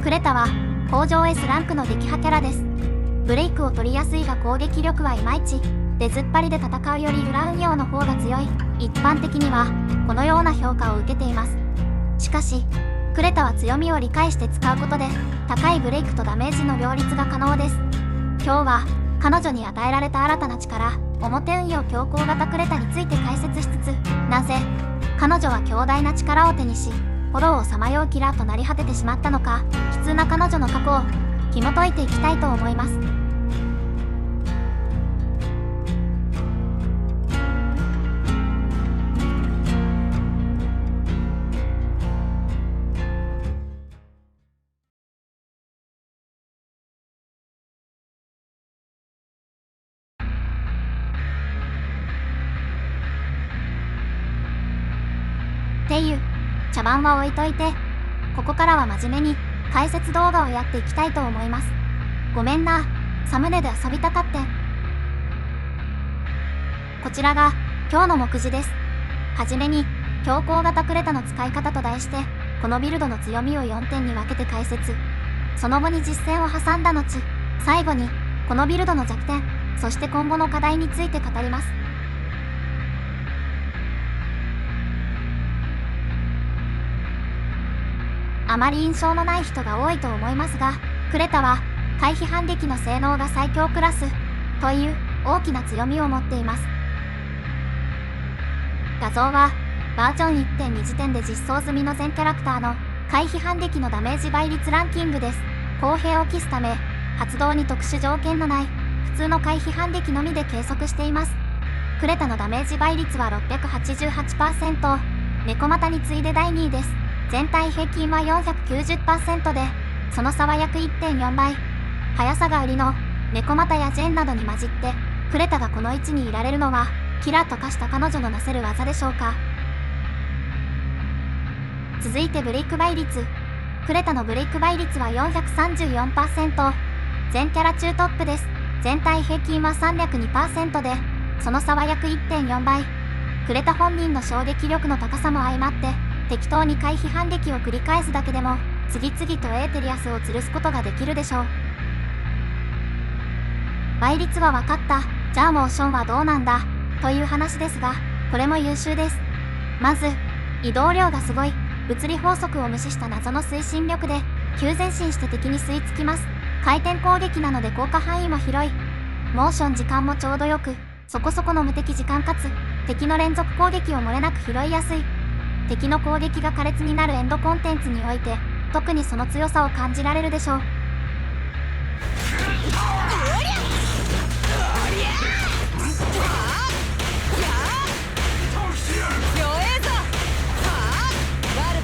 クレタは工場 S ランクの撃破キャラです。ブレイクを取りやすいが攻撃力はいまいち、出ずっぱりで戦うより裏運用の方が強い。一般的にはこのような評価を受けています。しかしクレタは強みを理解して使うことで高いブレイクとダメージの両立が可能です。今日は彼女に与えられた新たな力、表運用強行型クレタについて解説しつつ、なぜ彼女は強大な力を手にしフォローをさまようキラーとなり果ててしまったのか、悲痛な彼女の過去を紐解いていきたいと思います。っていう茶番は置いといて、ここからは真面目に解説動画をやっていきたいと思います。ごめんな、サムネで遊びたかって。こちらが今日の目次です。はじめに強行型クレタの使い方と題して、このビルドの強みを4点に分けて解説。その後に実践を挟んだ後、最後にこのビルドの弱点、そして今後の課題について語ります。あまり印象のない人が多いと思いますが、クレタは回避反撃の性能が最強クラスという大きな強みを持っています。画像はバージョン 1.2 時点で実装済みの全キャラクターの回避反撃のダメージ倍率ランキングです。公平を期すため発動に特殊条件のない普通の回避反撃のみで計測しています。クレタのダメージ倍率は 688%、 猫股に次いで第2位です。全体平均は 490% で、その差は約 1.4 倍。速さが売りの猫股やジェンなどに混じってクレタがこの位置にいられるのはキラーと化した彼女のなせる技でしょうか。続いてブレイク倍率。クレタのブレイク倍率は 434%、 全キャラ中トップです。全体平均は 302% で、その差は約 1.4 倍。クレタ本人の衝撃力の高さも相まって適当に回避反撃を繰り返すだけでも次々とエーテリアスを吊るすことができるでしょう。倍率は分かった、じゃあモーションはどうなんだという話ですが、これも優秀です。まず移動量がすごい。物理法則を無視した謎の推進力で急前進して敵に吸い付きます。回転攻撃なので効果範囲も広い。モーション時間もちょうどよく、そこそこの無敵時間かつ敵の連続攻撃を漏れなく拾いやすい。敵の攻撃が苛烈になるエンドコンテンツにおいて特にその強さを感じられるでしょう。悪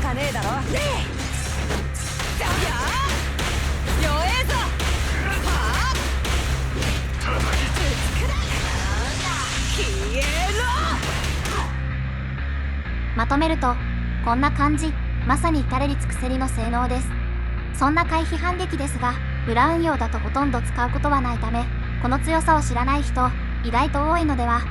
かねえだろ。まとめるとこんな感じ、まさに至れり尽くせりの性能です。そんな回避反撃ですが、裏運用だとほとんど使うことはないため、この強さを知らない人意外と多いのでは。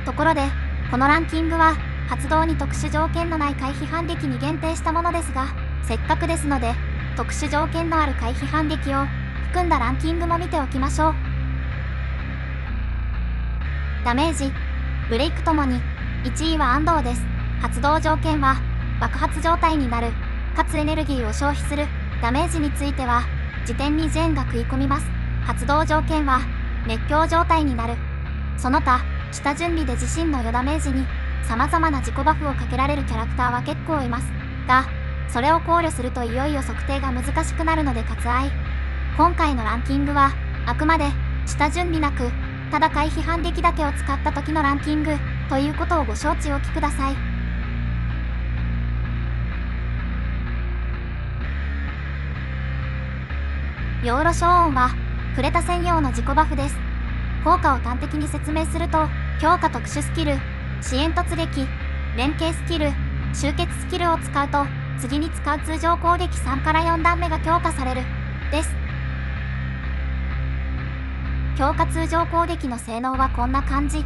ところでこのランキングは発動に特殊条件のない回避反撃に限定したものですが、せっかくですので特殊条件のある回避反撃を含んだランキングも見ておきましょう。ダメージ、ブレイクともに1位は安藤です。発動条件は爆発状態になる、かつエネルギーを消費する。ダメージについては時点にジェーンが食い込みます。発動条件は熱狂状態になる。その他下準備で自身の余ダメージに様々な自己バフをかけられるキャラクターは結構いますが、それを考慮するといよいよ測定が難しくなるので割愛。今回のランキングはあくまで下準備なく、ただ回避反撃だけを使った時のランキングということをご承知おきください。ヨーロショーオンはクレタ専用の自己バフです。効果を端的に説明すると、強化特殊スキル、支援突撃、連携スキル、集結スキルを使うと次に使う通常攻撃3から4段目が強化されるです。強化通常攻撃の性能はこんな感じ。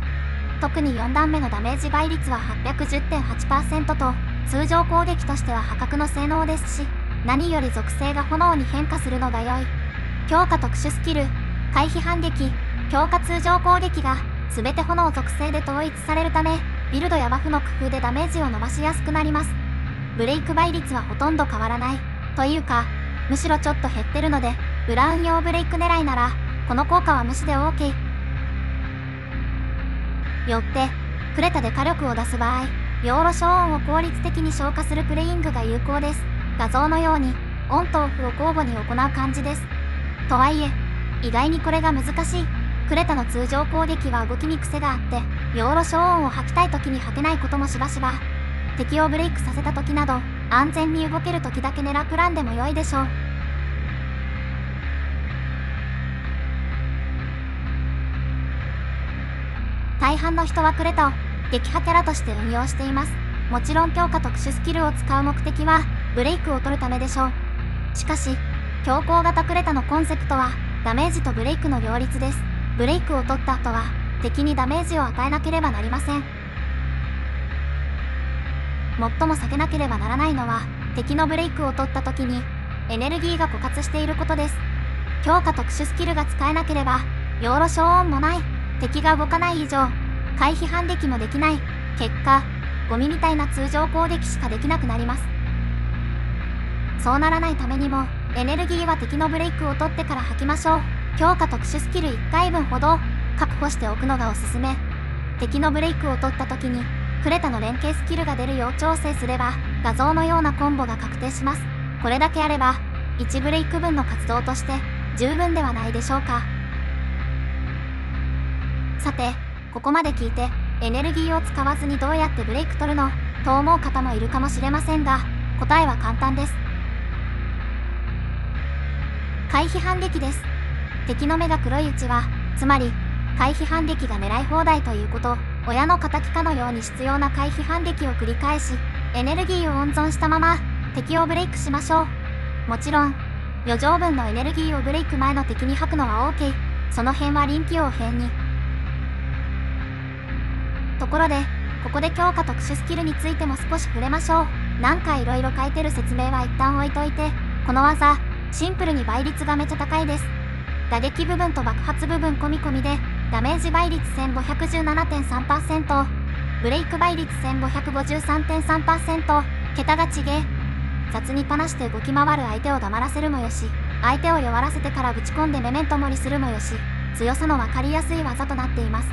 特に4段目のダメージ倍率は 810.8% と通常攻撃としては破格の性能ですし、何より属性が炎に変化するのが良い。強化特殊スキル、回避反撃、強化通常攻撃が全て炎属性で統一されるため、ビルドやバフの工夫でダメージを伸ばしやすくなります。ブレイク倍率はほとんど変わらない。というか、むしろちょっと減ってるので、ブラウン用ブレイク狙いなら、この効果は無視で OK。よって、クレタで火力を出す場合、ヨーロ消音を効率的に消化するプレイングが有効です。画像のように、オンとオフを交互に行う感じです。とはいえ、意外にこれが難しい。クレタの通常攻撃は動きに癖があって、ヨーロ消音を吐きたい時に吐けないこともしばしば。敵をブレイクさせた時など、安全に動ける時だけ狙うプランでも良いでしょう。大半の人はクレタを撃破キャラとして運用しています。もちろん強化特殊スキルを使う目的はブレイクを取るためでしょう。しかし、強行型クレタのコンセプトはダメージとブレイクの両立です。ブレイクを取った後は敵にダメージを与えなければなりません。最も避けなければならないのは敵のブレイクを取った時にエネルギーが枯渇していることです。強化特殊スキルが使えなければヨーロ消音もない。敵が動かない以上、回避反撃もできない。結果、ゴミみたいな通常攻撃しかできなくなります。そうならないためにも、エネルギーは敵のブレイクを取ってから吐きましょう。強化特殊スキル1回分ほど確保しておくのがおすすめ。敵のブレイクを取った時に、クレタの連携スキルが出るよう調整すれば、画像のようなコンボが確定します。これだけあれば、1ブレイク分の活動として十分ではないでしょうか。さて、ここまで聞いて、エネルギーを使わずにどうやってブレイク取るのと思う方もいるかもしれませんが、答えは簡単です。回避反撃です。敵の目が黒いうちは、つまり、回避反撃が狙い放題ということ、親の敵かのように執拗な回避反撃を繰り返し、エネルギーを温存したまま、敵をブレイクしましょう。もちろん、余剰分のエネルギーをブレイク前の敵に吐くのは OK。その辺は臨機応変に。ところで、ここで強化特殊スキルについても少し触れましょう。なんか色々書いてる説明は一旦置いといて、この技、シンプルに倍率がめちゃ高いです。打撃部分と爆発部分込み込みで、ダメージ倍率 1517.3%、ブレイク倍率 1553.3%、桁が違え。雑にパなして動き回る相手を黙らせるもよし、相手を弱らせてからぶち込んでメメントモリするもよし、強さの分かりやすい技となっています。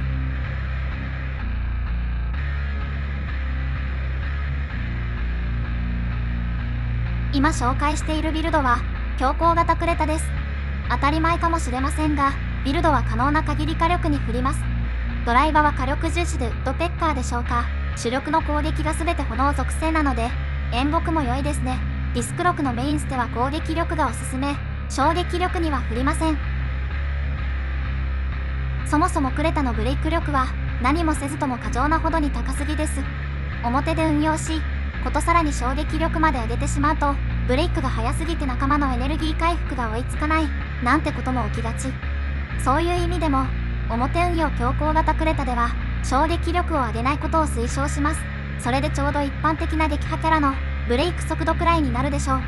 今紹介しているビルドは強行型クレタです。当たり前かもしれませんが、ビルドは可能な限り火力に振ります。ドライバーは火力重視でウッドペッカーでしょうか。主力の攻撃が全て炎属性なので、演木も良いですね。ディスクロクのメインステは攻撃力がおすすめ、衝撃力には振りません。そもそもクレタのブレイク力は何もせずとも過剰なほどに高すぎです。表で運用し、ことさらに衝撃力まで上げてしまうと、ブレイクが早すぎて仲間のエネルギー回復が追いつかない、なんてことも起きがち。そういう意味でも、表運用強行型クレタでは、衝撃力を上げないことを推奨します。それでちょうど一般的な撃破キャラのブレイク速度くらいになるでしょう。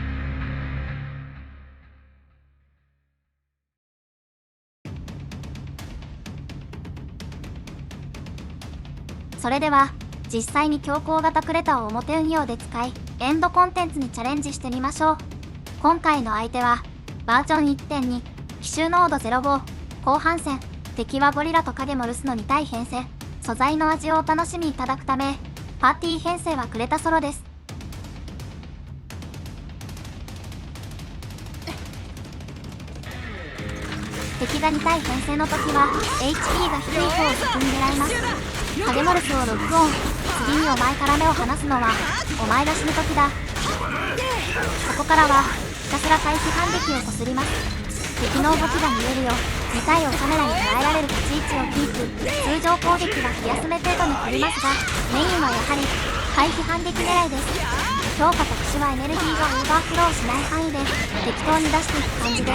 それでは、実際に強行型クレタを表運用で使い、エンドコンテンツにチャレンジしてみましょう。今回の相手は、バージョン 1.2、奇襲ノード05、後半戦、敵はゴリラと影もルスの2体編成、素材の味をお楽しみいただくため、パーティー編成はクレタソロです。敵が2体編成の時は、HP が低い方を先に狙います。影モルスをロックオン。次にお前から目を離すのはお前が死ぬ時だ。ここからはひたすら回避反撃をこすります。敵の動きが見えるよう2体をカメラに捉えられる立ち位置をキープ。通常攻撃は気休め程度に振りますが、メインはやはり回避反撃狙いです。強化特殊はエネルギーがオーバーフローしない範囲で適当に出していく感じで、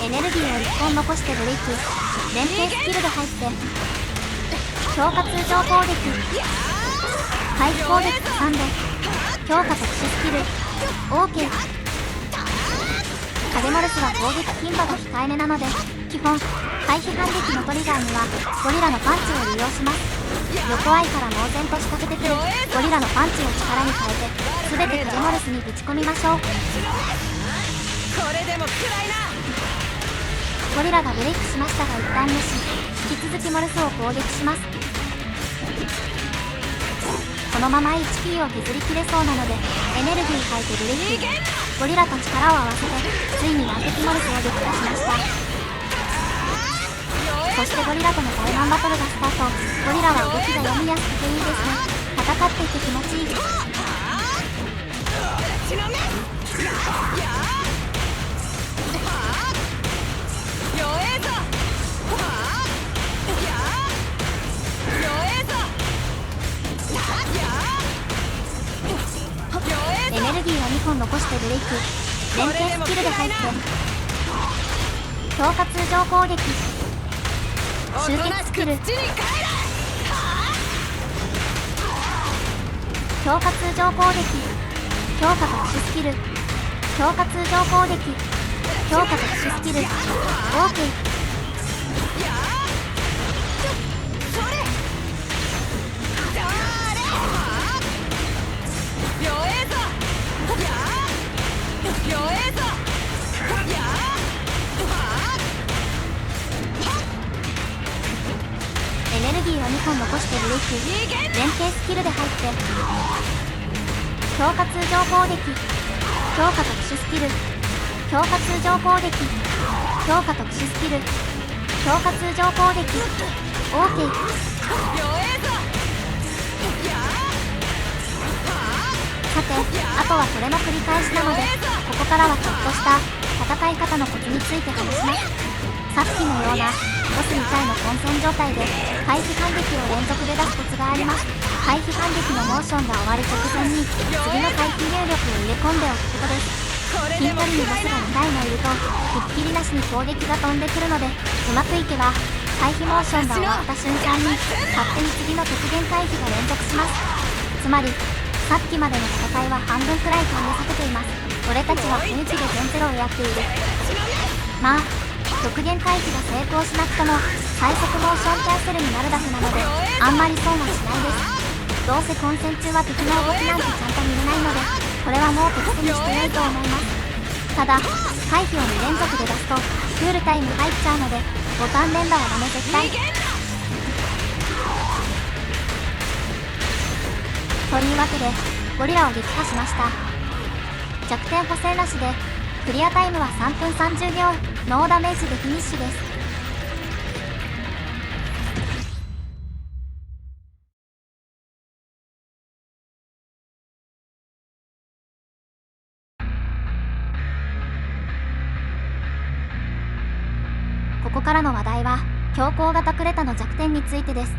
エネルギーを1本残してブレイク。連携スキルで入って強化通常攻撃。回避攻撃挟んで強化特殊スキル OK。 影モルスは攻撃頻度が控えめなので基本回避反撃のトリガーにはゴリラのパンチを利用します。横合いから猛然と仕掛けてくるゴリラのパンチを力に変えて全て影モルスにぶち込みましょう。これでも食らいな。ゴリラがブレイクしましたが一旦無視。引き続きモルスを攻撃します。このまま HP を削りきれそうなのでエネルギー吐いてブレイク。ゴリラと力を合わせてついに難敵モルスを撃破しました。そしてゴリラとの対マンバトルがスタート。ゴリラは動きが読みやすくていいですね。戦っていて気持ちいい。エネルギーを2本残してブレイク。連携スキルで入って強化通常攻撃集結スキル強化通常攻撃強化特殊スキル強化通常攻撃強化特殊スキル OK。 エネルギーを2本残してブレイク。連携スキルで入って強化通常攻撃強化特殊スキル強化通常攻撃強化特殊スキル強化通常攻撃 OK。 さてあとはこれの繰り返しなのでここからはちょっとした戦い方のコツについて話します。さっきのようなボス2回の混戦状態で回避反撃を連続で出すコツがあります。回避反撃のモーションが終わる直前に次の回避入力を入れ込んでおくことです。ヒントリにボスが2回もいるとひっきりなしに攻撃が飛んでくるのでうまくいけば回避モーションが終わった瞬間に勝手に次の極限回避が連続します。つまりさっきまでの戦いは半分くらい考えさせています。俺たちは雰囲気で全ゼロをやっている。まあ極限回避が成功しなくとも最速モーションキャンセルになるだけなのであんまり損はしないです。どうせ混戦中は敵の動きなんてちゃんと見れないのでこれはもう手にしてないと思います。ただ回避を2連続で出すとクールタイム入っちゃうのでボタン連打はダメ絶対。というわけでゴリラを撃破しました。弱点補正なしでクリアタイムは3分30秒ノーダメージでフィニッシュです。ここからの話題は強行型クレタの弱点についてです。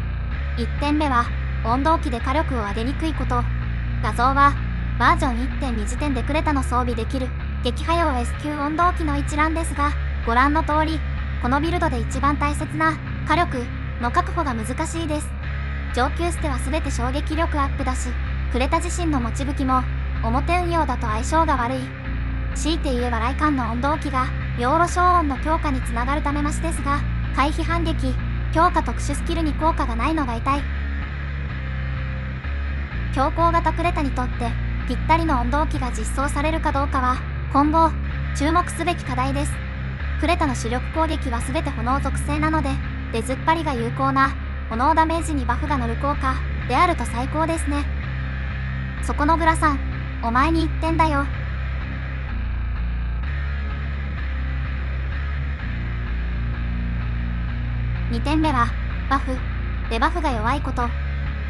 1点目は温動機で火力を上げにくいこと。画像はバージョン 1.2 時点でクレタの装備できる撃破用 S 級温動機の一覧ですが、ご覧の通りこのビルドで一番大切な火力の確保が難しいです。上級ステは全て衝撃力アップだし、クレタ自身の持ち武器も表運用だと相性が悪い。強いて言えばライカンの温動機が養老小音の強化につながるため増しですが、回避反撃強化特殊スキルに効果がないのが痛い。強行型クレタにとってぴったりの温動機が実装されるかどうかは今後注目すべき課題です。クレタの主力攻撃は全て炎属性なので出ずっぱりが有効な炎ダメージにバフが乗る効果であると最高ですね。そこのグラさん、お前に1点だよ。2点目はバフ、デバフが弱いこと。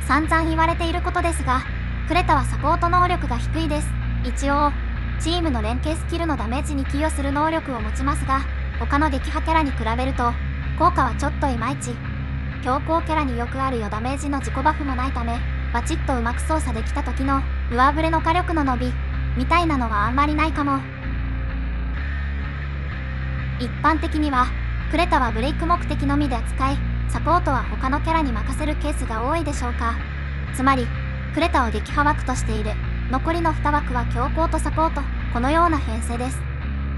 散々言われていることですが、クレタはサポート能力が低いです。一応チームの連携スキルのダメージに寄与する能力を持ちますが、他の撃破キャラに比べると効果はちょっといまいち。強行キャラによくあるよダメージの自己バフもないため、バチッとうまく操作できた時の上振れの火力の伸びみたいなのはあんまりないかも。一般的にはクレタはブレイク目的のみで扱い、サポートは他のキャラに任せるケースが多いでしょうか。つまりクレタを撃破枠としている。残りの2枠は強行とサポート、このような編成です。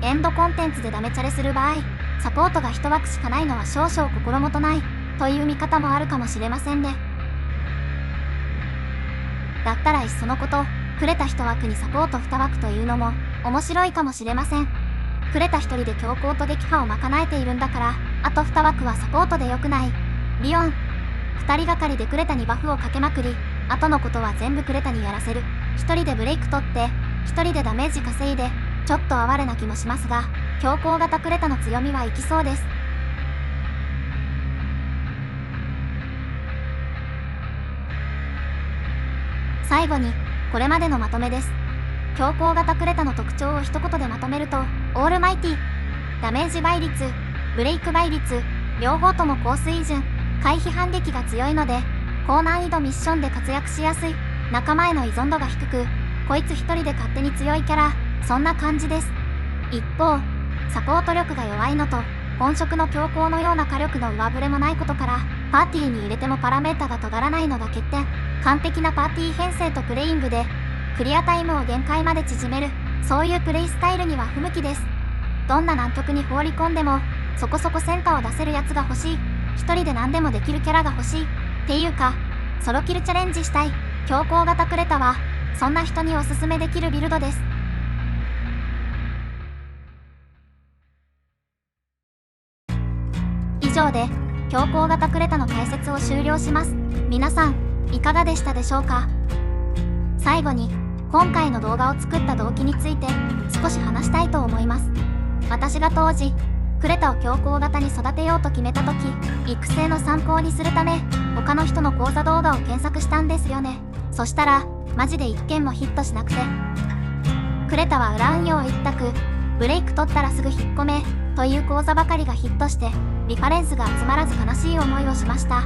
エンドコンテンツでダメチャレする場合、サポートが1枠しかないのは少々心もとないという見方もあるかもしれませんね。だったらいっそのこと、クレタ1枠にサポート2枠というのも面白いかもしれません。クレタ1人で強行と撃破を賄えているんだから、あと2枠はサポートでよくない。リオン2人がかりでクレタにバフをかけまくり、あとのことは全部クレタにやらせる。1人でブレイク取って1人でダメージ稼いで、ちょっと哀れな気もしますが、強行型クレタの強みは生きそうです。最後にこれまでのまとめです。強行型クレタの特徴を一言でまとめると、オールマイティ、ダメージ倍率、ブレイク倍率、両方とも高水準、回避反撃が強いので高難易度ミッションで活躍しやすい。仲間への依存度が低く、こいつ一人で勝手に強いキャラ、そんな感じです。一方、サポート力が弱いのと本職の強行のような火力の上振れもないことから、パーティーに入れてもパラメータが尖らないのが欠点。完璧なパーティー編成とプレイングでクリアタイムを限界まで縮める、そういうプレイスタイルには不向きです。どんな難局に放り込んでもそこそこ戦果を出せるやつが欲しい。一人で何でもできるキャラが欲しい。っていうか、ソロキルチャレンジしたい強行型クレタはそんな人におすすめできるビルドです。以上で強行型クレタの解説を終了します。皆さんいかがでしたでしょうか。最後に今回の動画を作った動機について少し話したいと思います。私が当時クレタを強行型に育てようと決めた時、育成の参考にするため他の人の講座動画を検索したんですよね。そしたらマジで一件もヒットしなくて、クレタは裏運用一択、ブレイク取ったらすぐ引っ込めという講座ばかりがヒットして、リファレンスが集まらず悲しい思いをしました。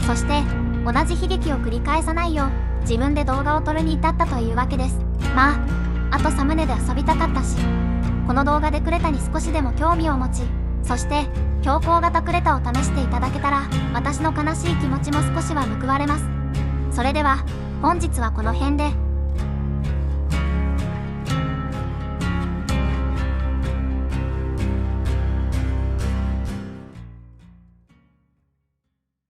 そして同じ悲劇を繰り返さないよう自分で動画を撮るに至ったというわけです。まあとサムネで遊びたかったし、この動画でクレタに少しでも興味を持ち、そして強行型クレタを試していただけたら私の悲しい気持ちも少しは報われます。それでは本日はこの辺で。